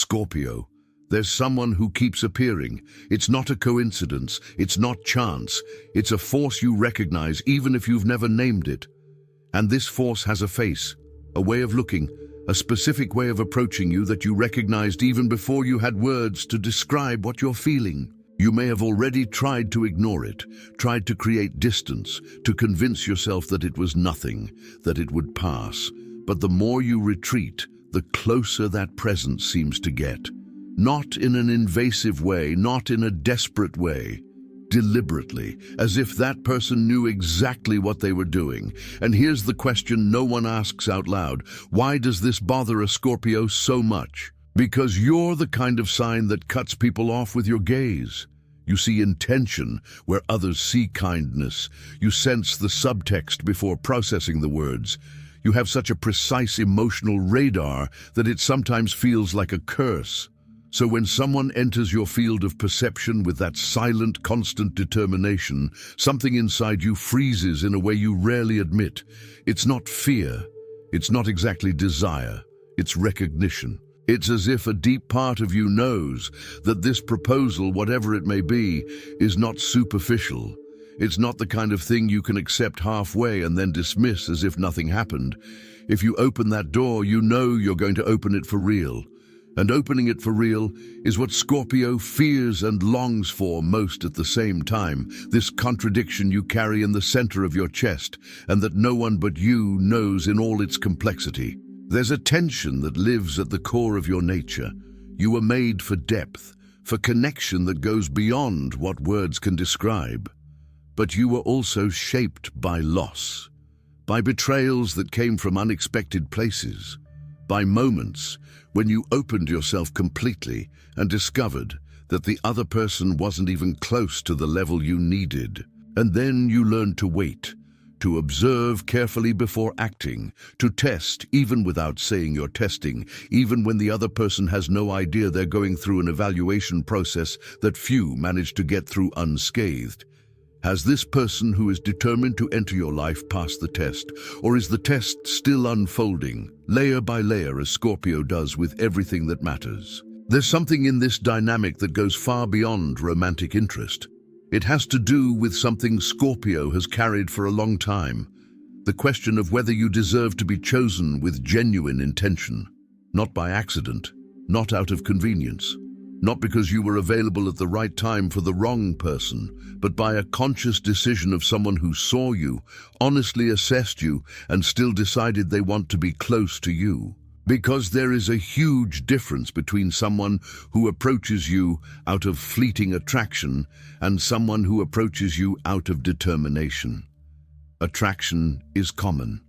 Scorpio, there's someone who keeps appearing. It's not a coincidence, it's not chance, it's a force you recognize even if you've never named it. And this force has a face, a way of looking, a specific way of approaching you that you recognized even before you had words to describe what you're feeling. You may have already tried to ignore it, tried to create distance, to convince yourself that it was nothing, that it would pass. But the more you retreat, the closer that presence seems to get. Not in an invasive way, not in a desperate way. Deliberately, as if that person knew exactly what they were doing. And here's the question no one asks out loud. Why does this bother a Scorpio so much? Because you're the kind of sign that cuts people off with your gaze. You see intention where others see kindness. You sense the subtext before processing the words. You have such a precise emotional radar that it sometimes feels like a curse. So when someone enters your field of perception with that silent, constant determination, something inside you freezes in a way you rarely admit. It's not fear. It's not exactly desire. It's recognition. It's as if a deep part of you knows that this proposal, whatever it may be, is not superficial. It's not the kind of thing you can accept halfway and then dismiss as if nothing happened. If you open that door, you know you're going to open it for real. And opening it for real is what Scorpio fears and longs for most at the same time, this contradiction you carry in the center of your chest and that no one but you knows in all its complexity. There's a tension that lives at the core of your nature. You were made for depth, for connection that goes beyond what words can describe. But you were also shaped by loss, by betrayals that came from unexpected places, by moments when you opened yourself completely and discovered that the other person wasn't even close to the level you needed. And then you learned to wait, to observe carefully before acting, to test even without saying you're testing, even when the other person has no idea they're going through an evaluation process that few manage to get through unscathed. Has this person who is determined to enter your life passed the test, or is the test still unfolding, layer by layer as Scorpio does with everything that matters? There's something in this dynamic that goes far beyond romantic interest. It has to do with something Scorpio has carried for a long time, the question of whether you deserve to be chosen with genuine intention, not by accident, not out of convenience. Not because you were available at the right time for the wrong person, but by a conscious decision of someone who saw you, honestly assessed you, and still decided they want to be close to you. Because there is a huge difference between someone who approaches you out of fleeting attraction and someone who approaches you out of determination. Attraction is common.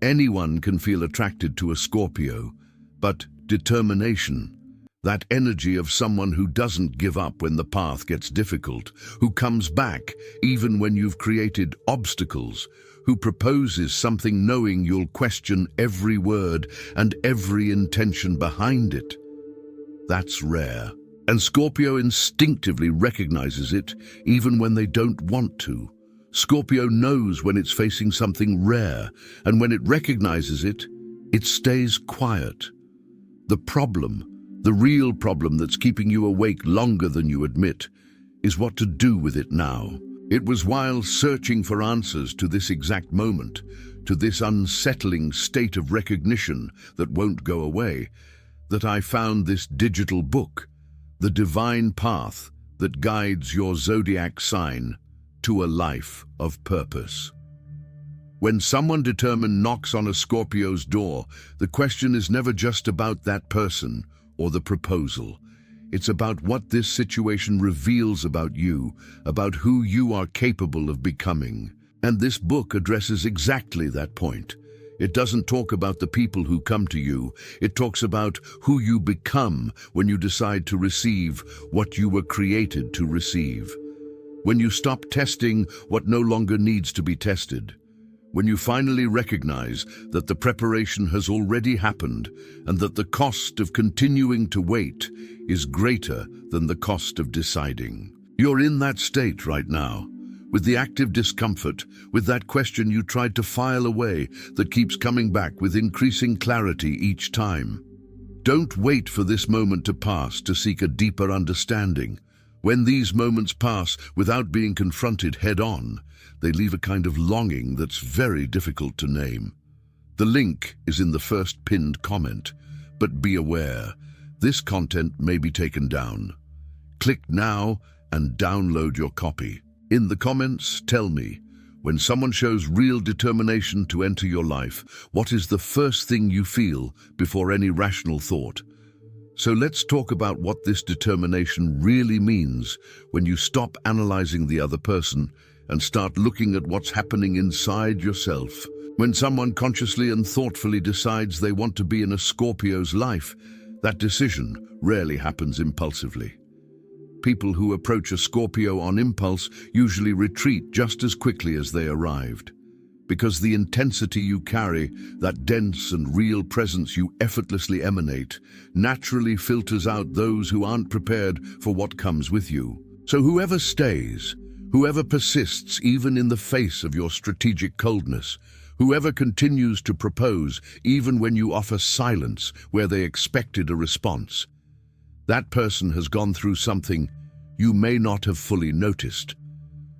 Anyone can feel attracted to a Scorpio, but determination, that energy of someone who doesn't give up when the path gets difficult, who comes back even when you've created obstacles, who proposes something knowing you'll question every word and every intention behind it. That's rare. And Scorpio instinctively recognizes it even when they don't want to. Scorpio knows when it's facing something rare, and when it recognizes it, it stays quiet. The real problem that's keeping you awake longer than you admit, is what to do with it now. It was while searching for answers to this exact moment, to this unsettling state of recognition that won't go away, that I found this digital book, The Divine Path that guides your zodiac sign to a life of purpose. When someone determined knocks on a Scorpio's door, the question is never just about that person or the proposal. It's about what this situation reveals about you, about who you are capable of becoming. And this book addresses exactly that point. It doesn't talk about the people who come to you. It talks about who you become when you decide to receive what you were created to receive. When you stop testing what no longer needs to be tested. When you finally recognize that the preparation has already happened and that the cost of continuing to wait is greater than the cost of deciding. You're in that state right now, with the active discomfort, with that question you tried to file away that keeps coming back with increasing clarity each time. Don't wait for this moment to pass to seek a deeper understanding. When these moments pass without being confronted head-on, they leave a kind of longing that's very difficult to name. The link is in the first pinned comment, but be aware, this content may be taken down. Click now and download your copy. In the comments, tell me, when someone shows real determination to enter your life, what is the first thing you feel before any rational thought? So let's talk about what this determination really means when you stop analyzing the other person and start looking at what's happening inside yourself. When someone consciously and thoughtfully decides they want to be in a Scorpio's life, that decision rarely happens impulsively. People who approach a Scorpio on impulse usually retreat just as quickly as they arrived. Because the intensity you carry, that dense and real presence you effortlessly emanate, naturally filters out those who aren't prepared for what comes with you. So whoever stays, whoever persists even in the face of your strategic coldness, whoever continues to propose even when you offer silence where they expected a response, that person has gone through something you may not have fully noticed.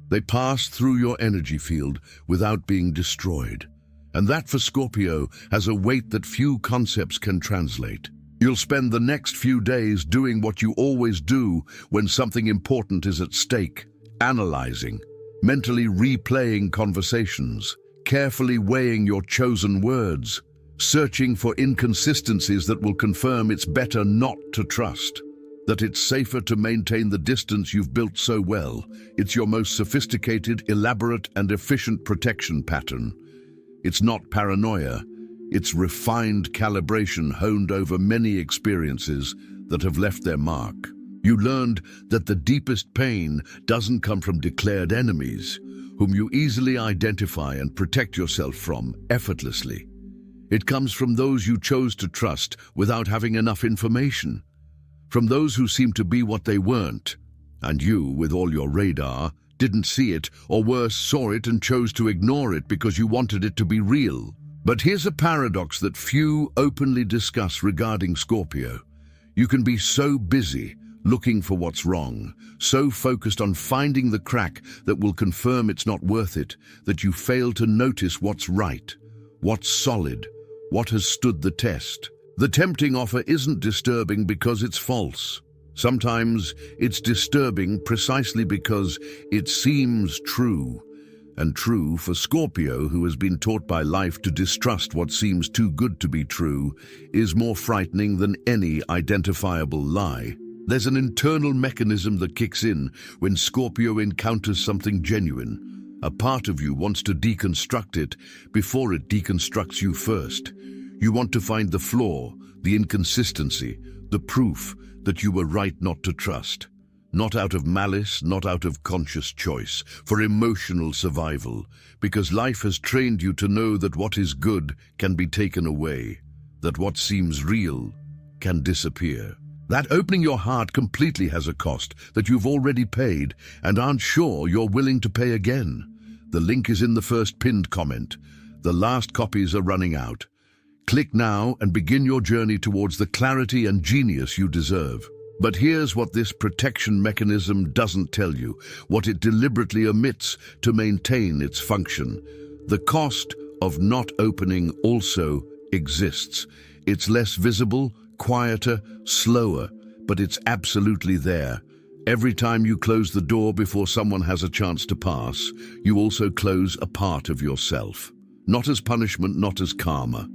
They pass through your energy field without being destroyed. And that for Scorpio has a weight that few concepts can translate. You'll spend the next few days doing what you always do when something important is at stake, analyzing, mentally replaying conversations, carefully weighing your chosen words, searching for inconsistencies that will confirm it's better not to trust, that it's safer to maintain the distance you've built so well. It's your most sophisticated, elaborate, and efficient protection pattern. It's not paranoia. It's refined calibration honed over many experiences that have left their mark. You learned that the deepest pain doesn't come from declared enemies, whom you easily identify and protect yourself from effortlessly. It comes from those you chose to trust without having enough information. From those who seemed to be what they weren't, and you, with all your radar, didn't see it, or worse, saw it and chose to ignore it because you wanted it to be real. But here's a paradox that few openly discuss regarding Scorpio. You can be so busy looking for what's wrong, so focused on finding the crack that will confirm it's not worth it, that you fail to notice what's right, what's solid, what has stood the test. The tempting offer isn't disturbing because it's false. Sometimes it's disturbing precisely because it seems true. And true for Scorpio, who has been taught by life to distrust what seems too good to be true, is more frightening than any identifiable lie. There's an internal mechanism that kicks in when Scorpio encounters something genuine. A part of you wants to deconstruct it before it deconstructs you first. You want to find the flaw, the inconsistency, the proof that you were right not to trust. Not out of malice, not out of conscious choice, for emotional survival, because life has trained you to know that what is good can be taken away, that what seems real can disappear. That opening your heart completely has a cost that you've already paid and aren't sure you're willing to pay again. The link is in the first pinned comment. The last copies are running out. Click now and begin your journey towards the clarity and genius you deserve. But here's what this protection mechanism doesn't tell you, what it deliberately omits to maintain its function. The cost of not opening also exists. It's less visible, quieter, slower, but it's absolutely there. Every time you close the door before someone has a chance to pass, you also close a part of yourself. Not as punishment, not as karma.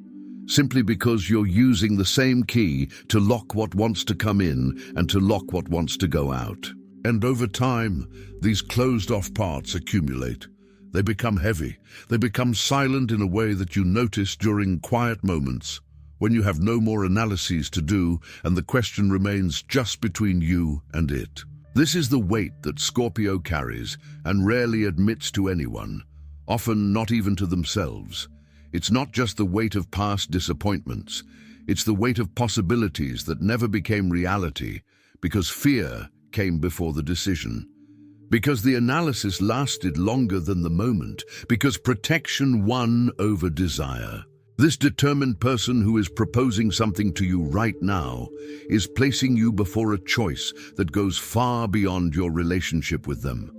Simply because you're using the same key to lock what wants to come in and to lock what wants to go out. And over time, these closed-off parts accumulate. They become heavy. They become silent in a way that you notice during quiet moments, when you have no more analyses to do and the question remains just between you and it. This is the weight that Scorpio carries and rarely admits to anyone, often not even to themselves. It's not just the weight of past disappointments. It's the weight of possibilities that never became reality because fear came before the decision. Because the analysis lasted longer than the moment. Because protection won over desire. This determined person who is proposing something to you right now is placing you before a choice that goes far beyond your relationship with them.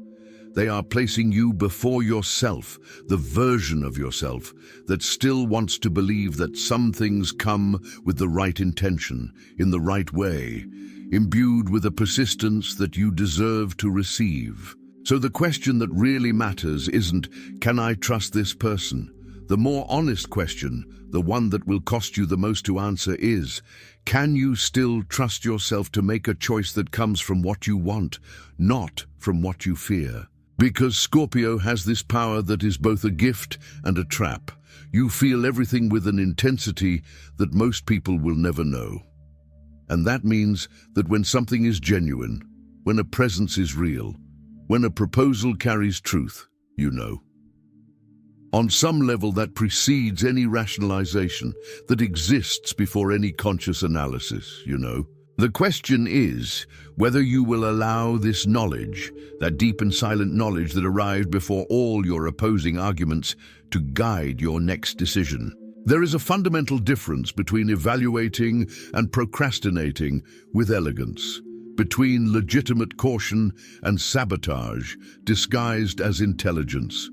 They are placing you before yourself, the version of yourself that still wants to believe that some things come with the right intention, in the right way, imbued with a persistence that you deserve to receive. So the question that really matters isn't, can I trust this person? The more honest question, the one that will cost you the most to answer is, can you still trust yourself to make a choice that comes from what you want, not from what you fear? Because Scorpio has this power that is both a gift and a trap. You feel everything with an intensity that most people will never know. And that means that when something is genuine, when a presence is real, when a proposal carries truth, you know. On some level that precedes any rationalization, that exists before any conscious analysis, you know. The question is whether you will allow this knowledge, that deep and silent knowledge that arrived before all your opposing arguments, to guide your next decision. There is a fundamental difference between evaluating and procrastinating with elegance, between legitimate caution and sabotage disguised as intelligence.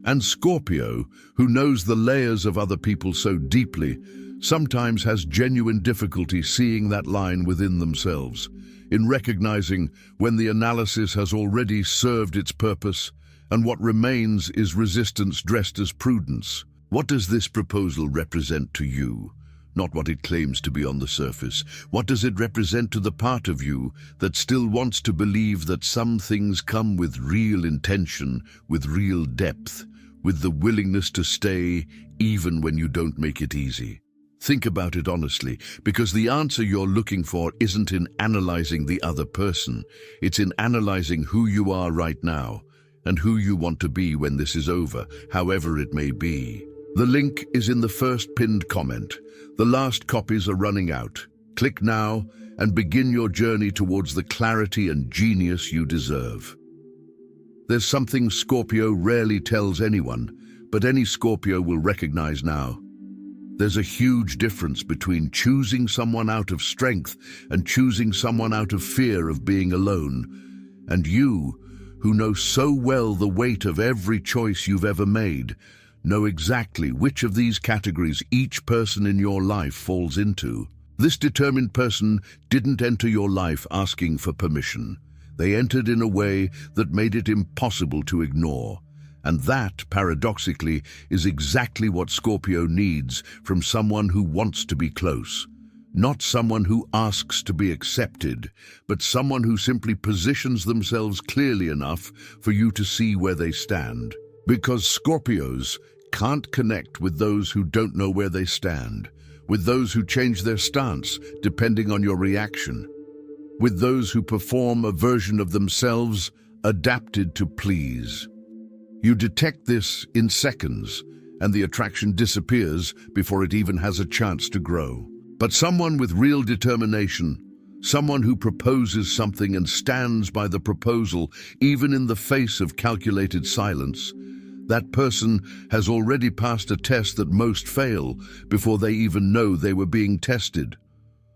And Scorpio, who knows the layers of other people so deeply, sometimes has genuine difficulty seeing that line within themselves, in recognizing when the analysis has already served its purpose and what remains is resistance dressed as prudence. What does this proposal represent to you? Not what it claims to be on the surface. What does it represent to the part of you that still wants to believe that some things come with real intention, with real depth, with the willingness to stay even when you don't make it easy? Think about it honestly, because the answer you're looking for isn't in analyzing the other person. It's in analyzing who you are right now and who you want to be when this is over, however it may be. The link is in the first pinned comment. The last copies are running out. Click now and begin your journey towards the clarity and genius you deserve. There's something Scorpio rarely tells anyone, but any Scorpio will recognize now. There's a huge difference between choosing someone out of strength and choosing someone out of fear of being alone. And you, who know so well the weight of every choice you've ever made, know exactly which of these categories each person in your life falls into. This determined person didn't enter your life asking for permission. They entered in a way that made it impossible to ignore. And that, paradoxically, is exactly what Scorpio needs from someone who wants to be close. Not someone who asks to be accepted, but someone who simply positions themselves clearly enough for you to see where they stand. Because Scorpios can't connect with those who don't know where they stand, with those who change their stance depending on your reaction, with those who perform a version of themselves adapted to please. You detect this in seconds, and the attraction disappears before it even has a chance to grow. But someone with real determination, someone who proposes something and stands by the proposal even in the face of calculated silence, that person has already passed a test that most fail before they even know they were being tested.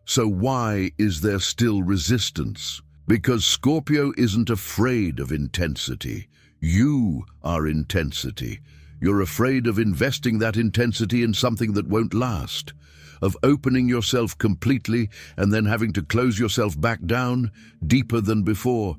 So why is there still resistance? Because Scorpio isn't afraid of intensity. You are intensity. You're afraid of investing that intensity in something that won't last, of opening yourself completely and then having to close yourself back down, deeper than before,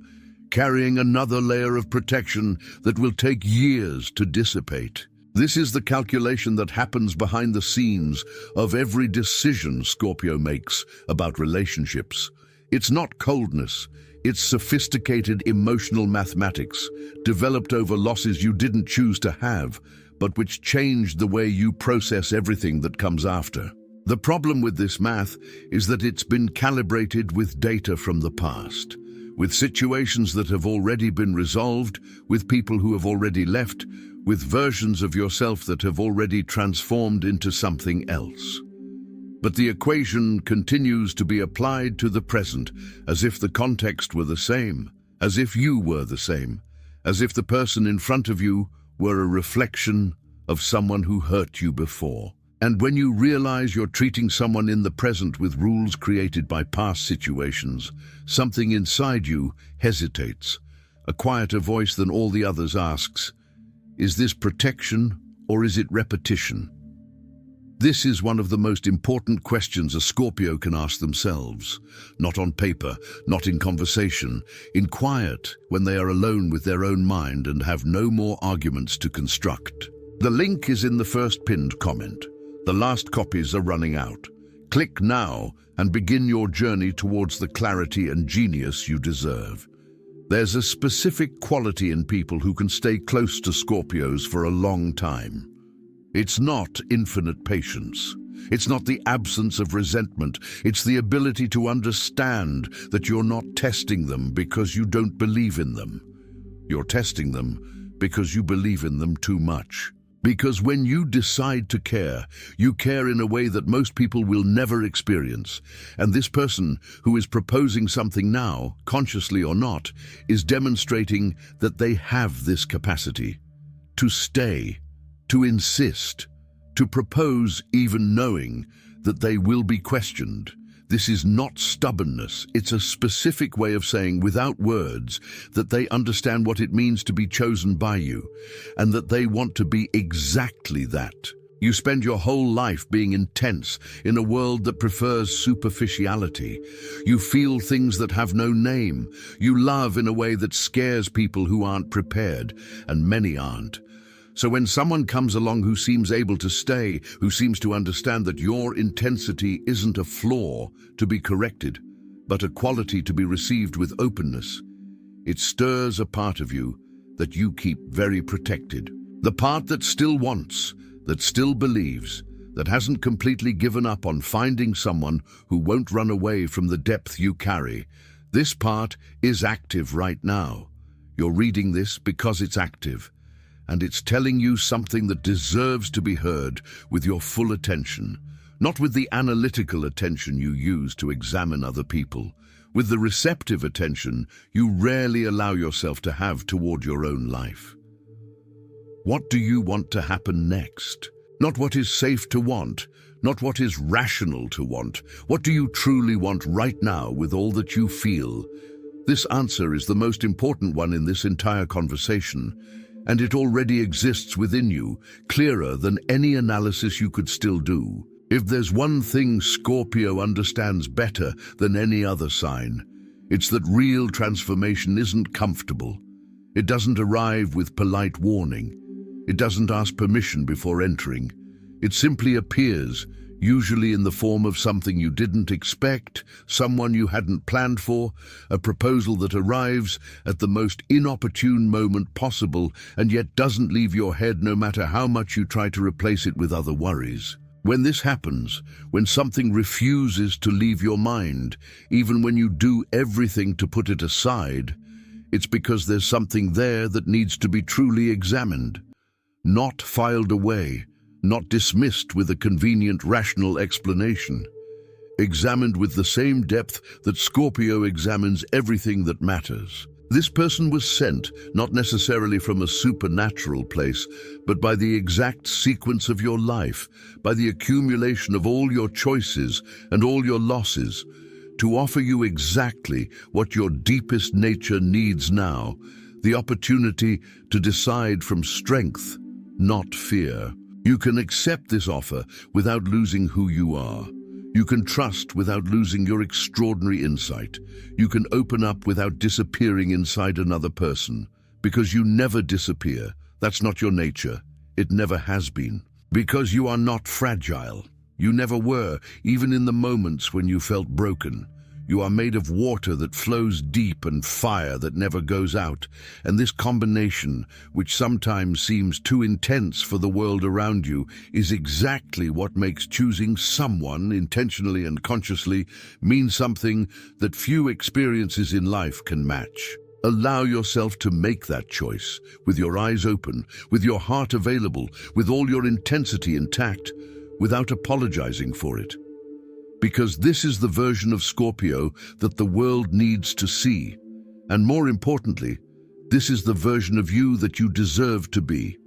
carrying another layer of protection that will take years to dissipate. This is the calculation that happens behind the scenes of every decision Scorpio makes about relationships. It's not coldness. It's sophisticated emotional mathematics, developed over losses you didn't choose to have, but which changed the way you process everything that comes after. The problem with this math is that it's been calibrated with data from the past, with situations that have already been resolved, with people who have already left, with versions of yourself that have already transformed into something else. But the equation continues to be applied to the present, as if the context were the same, as if you were the same, as if the person in front of you were a reflection of someone who hurt you before. And when you realize you're treating someone in the present with rules created by past situations, something inside you hesitates. A quieter voice than all the others asks, is this protection or is it repetition? This is one of the most important questions a Scorpio can ask themselves. Not on paper, not in conversation, in quiet, when they are alone with their own mind and have no more arguments to construct. The link is in the first pinned comment. The last copies are running out. Click now and begin your journey towards the clarity and genius you deserve. There's a specific quality in people who can stay close to Scorpios for a long time. It's not infinite patience. It's not the absence of resentment. It's the ability to understand that you're not testing them because you don't believe in them. You're testing them because you believe in them too much. Because when you decide to care, you care in a way that most people will never experience. And this person who is proposing something now, consciously or not, is demonstrating that they have this capacity to stay, to insist, to propose even knowing that they will be questioned. This is not stubbornness. It's a specific way of saying without words that they understand what it means to be chosen by you and that they want to be exactly that. You spend your whole life being intense in a world that prefers superficiality. You feel things that have no name. You love in a way that scares people who aren't prepared, and many aren't. So when someone comes along who seems able to stay, who seems to understand that your intensity isn't a flaw to be corrected, but a quality to be received with openness, it stirs a part of you that you keep very protected. The part that still wants, that still believes, that hasn't completely given up on finding someone who won't run away from the depth you carry. This part is active right now. You're reading this because it's active. And it's telling you something that deserves to be heard with your full attention, not with the analytical attention you use to examine other people, with the receptive attention you rarely allow yourself to have toward your own life. What do you want to happen next? Not what is safe to want, not what is rational to want. What do you truly want right now with all that you feel? This answer is the most important one in this entire conversation. And it already exists within you, clearer than any analysis you could still do. If there's one thing Scorpio understands better than any other sign, it's that real transformation isn't comfortable. It doesn't arrive with polite warning. It doesn't ask permission before entering. It simply appears, usually in the form of something you didn't expect, someone you hadn't planned for, a proposal that arrives at the most inopportune moment possible and yet doesn't leave your head no matter how much you try to replace it with other worries. When this happens, when something refuses to leave your mind, even when you do everything to put it aside, it's because there's something there that needs to be truly examined, not filed away, not dismissed with a convenient rational explanation, examined with the same depth that Scorpio examines everything that matters. This person was sent, not necessarily from a supernatural place, but by the exact sequence of your life, by the accumulation of all your choices and all your losses, to offer you exactly what your deepest nature needs now, the opportunity to decide from strength, not fear. You can accept this offer without losing who you are. You can trust without losing your extraordinary insight. You can open up without disappearing inside another person. Because you never disappear. That's not your nature. It never has been. Because you are not fragile. You never were, even in the moments when you felt broken. You are made of water that flows deep and fire that never goes out. And this combination, which sometimes seems too intense for the world around you, is exactly what makes choosing someone, intentionally and consciously, mean something that few experiences in life can match. Allow yourself to make that choice, with your eyes open, with your heart available, with all your intensity intact, without apologizing for it. Because this is the version of Scorpio that the world needs to see. And more importantly, this is the version of you that you deserve to be.